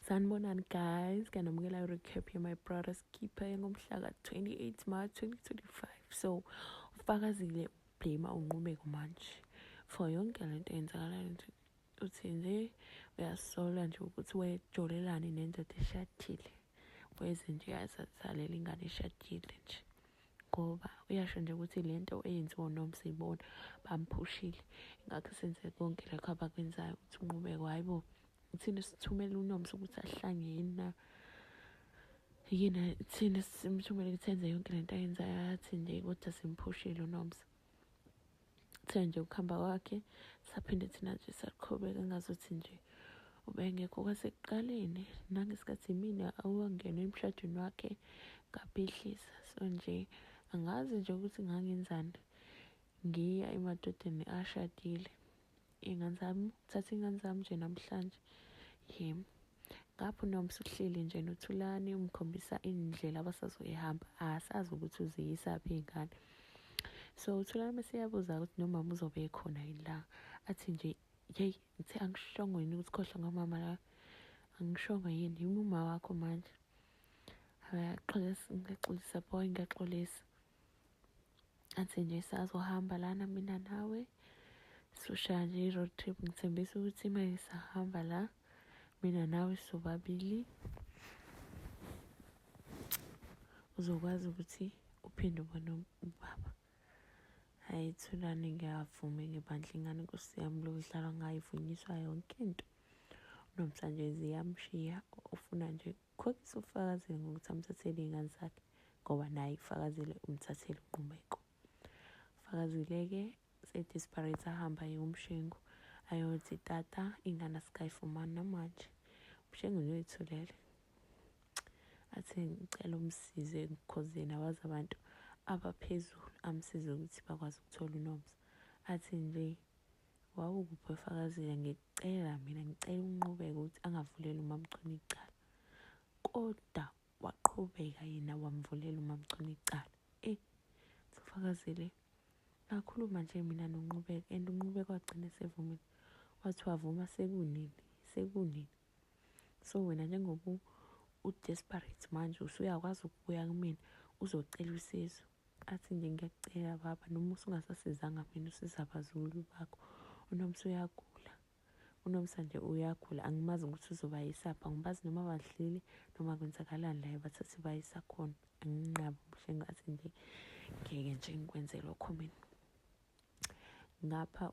Sanibonani guys, kanamukela recap ya My Brother's Keeper ngomhla ka-28 March 2025. So ufakazile blame unqubeko manje for yonke lento eyenzakalayo nje. Uthi nje uyasola nje ukuthi wejolelane nendoda eshadile, weze nje yazathalela ingane eshadile nje, ngoba uyasho nje ukuthi lento eyenziwa uNomsibona bamphushile. Ingakho senze konke lokho abakwenzayo ukuthi unqubeko, hayibo thina sithumela uNomsa ukuthi ahlangene yena, thina simthumele ukuthi enze yonke lento ayenzayo, athi nje kodwa simphushile uNomsa. Kuthe nje ukuhamba kwakhe saphinde thina nje saqhubeka ngazuthi nje ubengekho kwasekuqaleni, nangesikhathi mina awangena emshadweni wakhe ngabhidlisa. So nje angazi nje ukuthi ngangenzani, ngiya emadodeni ashadile iy'ngane zami, thatha iy'ngane zami nje namhlanje. Ngapho uNomsa uhleli nje noThulani umkhombisa indlela abasazoyihamba, asazi ukuthi uziyisaphi iy'ngane. So uThulani mase yabuza ukuthi nomama uzobe ekhona yini la, athi nje yeyi ngithe angishongo yini ukuthi khohlwa ngamama la, angishongo yini yimi uma wakho manje. Ngaxolisa boy, ngaxolisa. Athi nje sazohamba lana mina nawe soshaya nje i-road trip, ngithembisa ukuthi uma sahamba la mina nawe sobabili uzokwazi ukuthi uphinde ubone ubaba. Hayi Thulani, ngiyavume ngebandla ingane Nkosi yami lo dlalwa ngayivunyiswa yonke into. Unomsa nje ziyamshiya, ufuna nje ukukhokhisa ufakazile ngokuthi amthathele iy'ngane zakhe, ngoba naye kufakazile umthathele unqubeko. Fakazile-ke se-desperate ahamba umshengu ayothi tata ingane asikayifumani namanje. Umshengu nje uyithulele, athi ngicela umsize because yena wazi abantu abaphezulu amsize ukuthi bakwazi ukuthola uNomsa. Athi nje wawukuphi wefakazile, ngicela unqubeka ukuthi angavuleli uMamChunu icala, kodwa waqhubeka yena wamvulela uMamChunu icala. Ufakazile ngakhuluma nje mina noNqubeko, and uNqubeko wagcina sevumile, wathi wavuma sekunini. So wena njengoba u-desperate manje usuyakwazi ukubuya kumina uzocela usizo. Athi nje ngiyakucela baba, noma usungasasizanga mina usiza abazukulu bakho. uNomsa uyagula, uNomsa nje uyagula, angimazi ukuthi uzoba yisaphi, angibazi noma badlile noma kwenzakalani la bathathi bayisa khona, anginqaba umhlengi. Athi nje ngeke nje ngikwenze lokho mina. Ngapha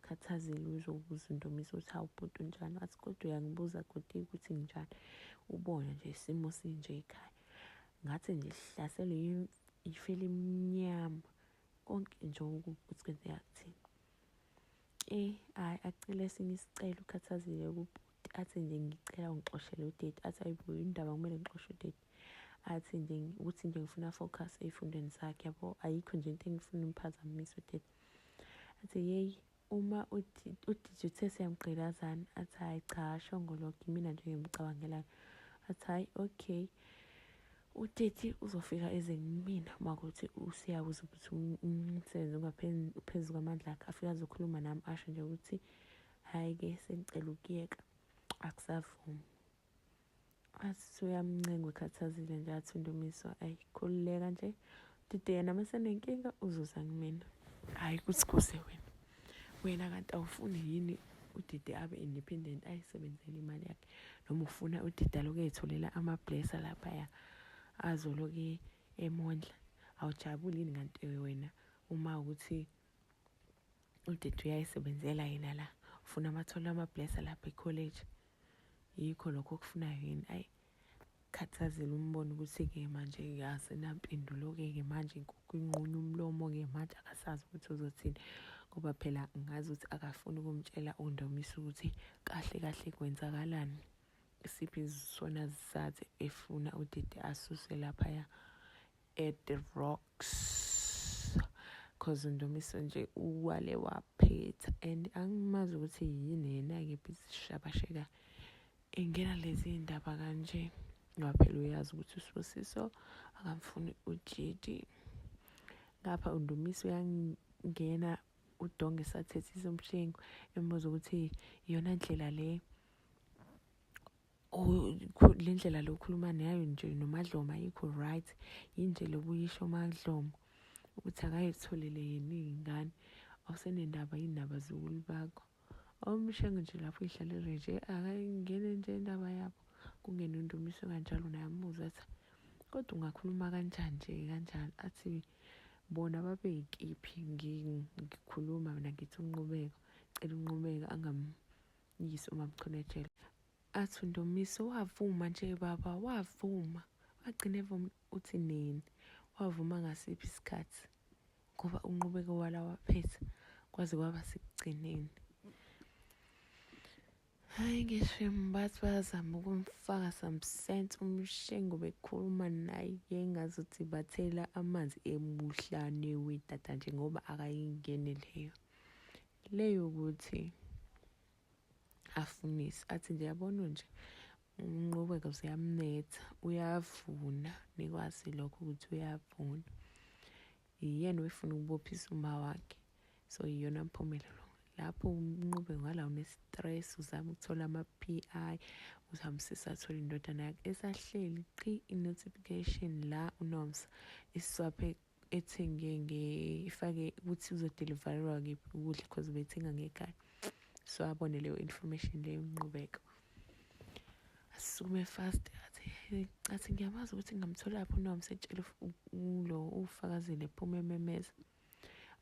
ukhathazile uzobuza uNdomisa ukuthi hawu bhuti unjani, athi kodwa uyangibuza kodwa ukuthi nginjani, ubona nje isimo sinje ekhaya. Ngathi nje sihlaselwe ifu elimnyama, konke nje ukuthi kwenzeka kuthini. Hhayi acele esinye isicelo ukhathazile kubhuti. Athi nje ngicela ungixoshele udade. Athi hayibo yini indaba kumele ngixoshe udade. Athi nje ukuthi nje ngifuna focus ey'fundweni zakhe, yabo ayikho nje into engifuna imphazamise udade. Athi yeyi uma udidi uthe siyamgqilazana, athi hayi cha ashongo lokho, imina nje ngimcabangelayo. Athi hayi okay, udidi uzofika eze kumina uma kuthi usiyabuza ukuthi umsebenzi ungaphezu kwamandla akhe, afike azokhuluma nami asho nje ukuthi hhayi-ke sengicela ukuyeka akusavumi. Athi uyamncenga ekhathazile nje, athi uNdumiso ayi khululeka nje, udide yena uma senenkinga uzoza kumina, hhayi ukuthi kuze wena kanti awufuni yini udide abe independent, ayisebenzele imali yakhe, noma ufuna udide aloku ey'tholela ama-blesser laphaya azoloku emondla. Awujabuli yini kanti wena uma ukuthi udide uyayisebenzela yena la, ufuna amathola ama-blesser lapha e-college? Yikho lokho okufunayo yini? Ayi khathazile umbone ukuthi-ke manje asenampendulo-ke manje inkukhu inqunya umlomo-ke manje akasazi ukuthi uzothini, ngoba phela ngazi ukuthi akafuni ukumtshela uNdomisa ukuthi kahle kahle kwenzakalani, isiphi isona sizathu efuna udide asuswe laphaya at the rocks, cause uNdomisa nje uwale waphetha and angimazi ukuthi yini yena-ke shabasheka engena lezi ndaba kanje, ngoba phela uyazi ukuthi uSibusiso akamfuni uDidi. Ngapha uNdomisa uyangena udonge sathethisa umhlengu, embuza ukuthi iyona ndlela le le ndlela lokhuluma nayo nje noMadlomo ayikho right, yinje lokuyisho uMadlomo ukuthi akayitholele yena iy'ngane, awusenendaba yindaba zukulu bakho. Awumshengo nje lapho uyihlalele nje, akayingene nje indaba yabo. Kungena uNdumiso kanjalo naye amubuza athi, kodwa ungakhuluma kanjani nje kanjalo? Athi bona babeyikiphi ngikhuluma mina ngithi uNqubeko, cela uNqubeko angamyisi uMamChonejela. Athi uNdumiso wavuma nje baba, wavuma. Wagcina evuma uthi nini? Wavuma ngasiphi isikhathi? Ngoba uNqubeko wala waphetha kwaze kwaba sekugcineni. Hayi ngisho bathi bayazama ukumfaka some sense, umshengo bekhuluma naye engazuthi bathela amanzi emuhlane wedada nje ngoba akayingene leyo ukuthi afunise. Athi nje yabona nje uNqubeko ziyamnetha, uyavuna, nikwazi lokho ukuthi uyavuna. Yena wefuna ukubophisa uma wakhe, so iyona mpumelelo. Lapho uNqubeko ngala une-stress, uzama ukuthola ama-PI, uzamisisa athola indodana yakhe. Esahleli qhi i-notification la uNomsa iswaphe ethenge ifake ukuthi uzodeliverywa kephi ukudla because bethenga ngekhaya. So abone leyo information leyo uNqubeko. Asukume fast athi ngiyamazi ukuthi ngamthola lapho uNomsa etshela lo uFakazile ephuma ememeza.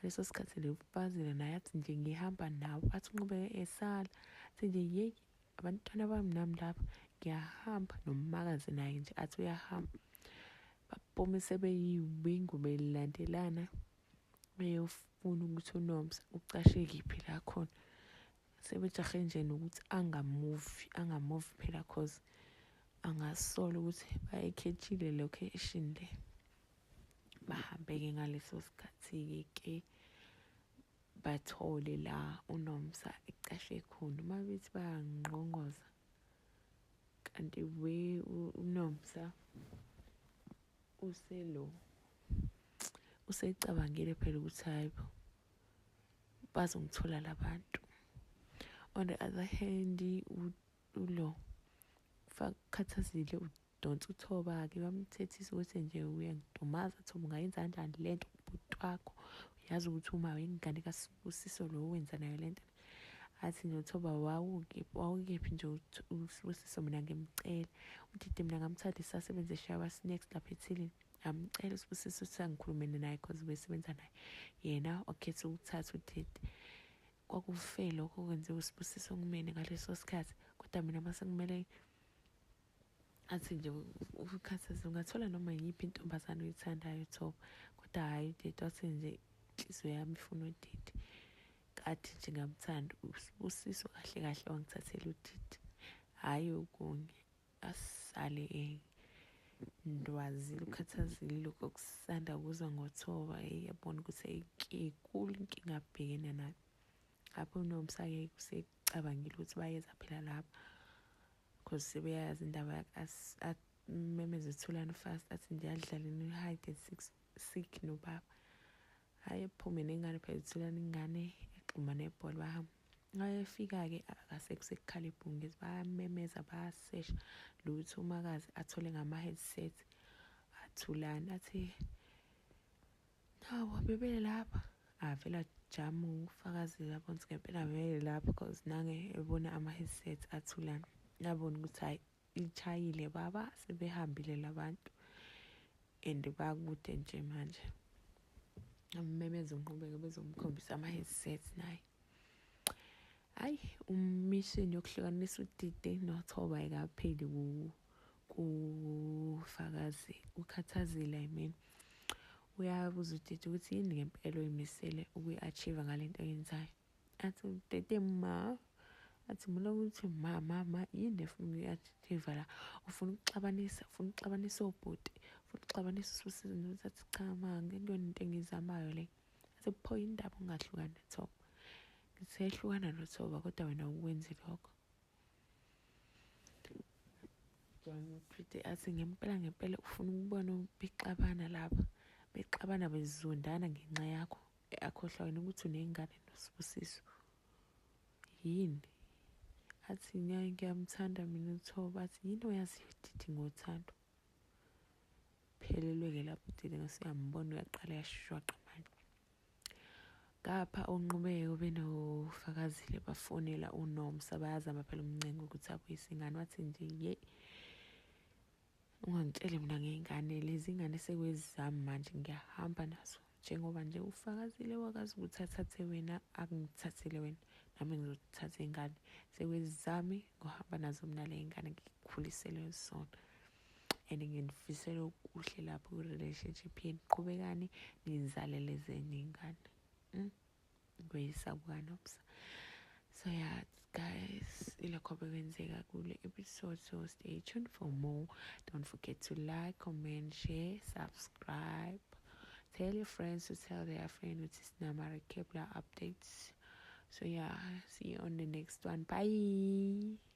Leso sikhathi le uFakazile naye athi nje ngihamba nawe. Athi uNqubeko esala. Athi nje yeyi abantwana bami nami lapha ngiyahamba, nomakazi naye nje athi uyahamba. Baphuma sebeyiwingu belandelana beyofuna ukuthi uNomsa ucashe kiphi la khona. Sebejahe nje nokuthi angamuvi phela cause angasola ukuthi bayikhethile location le. Bahambe-ke ngaleso sikhathi-ke bathole la uNomsa ecashe khona. Uma bethi bayangqonqoza kanti uNomsa usecabangile phela ukuthi hayi bo bazongithola labantu. On the other hand, Khathazile udonsa uThoba-ke bamthethisa ukuthi nje uyangidumaza Thoba, ungayenza kanjani lento kubhuti wakho? Uyazi ukuthi uma wengane kaSibusiso lo wenza nayo lento. Athi nje uThoba wawukephi nje uSibusiso mina ngimcela. Udide mina ngamthatha isasebenza eshawa snacks lapha ethilini. Ngamcela uSibusiso ukuthi angikhulumene naye cause besebenza naye. Yena wakhetha ukuthatha udide. Kwakufe lokho kwenziwa uSibusiso kumina ngaleso sikhathi, kodwa mina mase kumele athi nje ukhathazile ungathola noma yiphi intombazane oyithandayo Thoba, kodwa hhayi udide. Wathi nje inhliziyo yami ifuna udide, kathi nje ngamthanda uSibusiso kahle kahle wangithathela udide, hhayi okunye. Asale ndwazile ukhathazile lokho kusanda kuzwa ngoThoba. Yabona ukuthi inkulu inkinga abhekene nayo. Lapho uNomsa-ke usecabangile ukuthi bayeza phela lapha because sebeyazi indaba memeza Thulani fast. Athi nje adlaleni hide and seek nobaba. Hhayi ephume nengane phela Thulani ingane exhuma nebhola bahamba. Ngayefika-ke akasekho sekukhala ibhungezi, bayamemeza bayasesha lutho umakazi athole ngama-headset aThulani. Athi hawu bebele lapha, avela jamu uFakazile yabona ukuthi ngempela vele lapha cause nange ebona ama-headset aThulani. Yabona ukuthi hhayi ichayile baba, sebehambile labantu and bakude nje manje. Amemeza uNqubeko bezomkhombisa ama-headsets naye. Hhayi ummission yokuhlukanisa udide noThoba ayikapheli kuFakazile. Ukhathazile I mean. Uyabuza udide ukuthi yini ngempela oyimisele ukuyi-achieve ngale nto oyenzayo. Athi udide athi mina ukuthi mama yini efuna ukuyi-achieve la? Ufuna ukuxabanisa obhuti, ufuna ukuxabanisa uSibusiso nokuthi athi cha kuyona into engiyizamayo le. Athi pho indaba ungahlukani noThoba. Ngithi ehlukana noThoba kodwa wena ukwenzi lokho. Athi ngempela ufuna ukubona bexabana lapha, bexabana bezondana ngenxa yakho, akhohlwa wena ukuthi unengane noSibusiso. Yini? athi ngiyamthanda mina uThoba, athi yini oyazi Didi ngothando. Phelelwe-ke lapho uDidi ngasiyambona uyaqala yashwaqa manje. Ngapha uNqubeko benofakazile bafonela uNomsa bayazama phela umncenga ukuthi abuyise ingane. Wathi nje ungangitsheli mina ngey'ngane lezi ngane sekwezizami manje ngiyahamba nazo. Njengoba nje ufakazile wakazi ukuthi athathe wena akungithathele wena nami ngizothatha ingane sekwezizami ngohamba nazo mina ley'ngane ngikukhulisele zona. And nginifisela okuhle lapho kwi-relationship yenu. Qhubekani nizalele zenye iy'ngane. Ngoyisa bukaNomsa. So yeah guys, ilokho bekwenzeka kule episode. So stay tuned for more. Don't forget to like, comment, share, subscribe. Tell your friends to tell their friends with this Namara Kepler updates. So yeah, see you on the next one. Bye.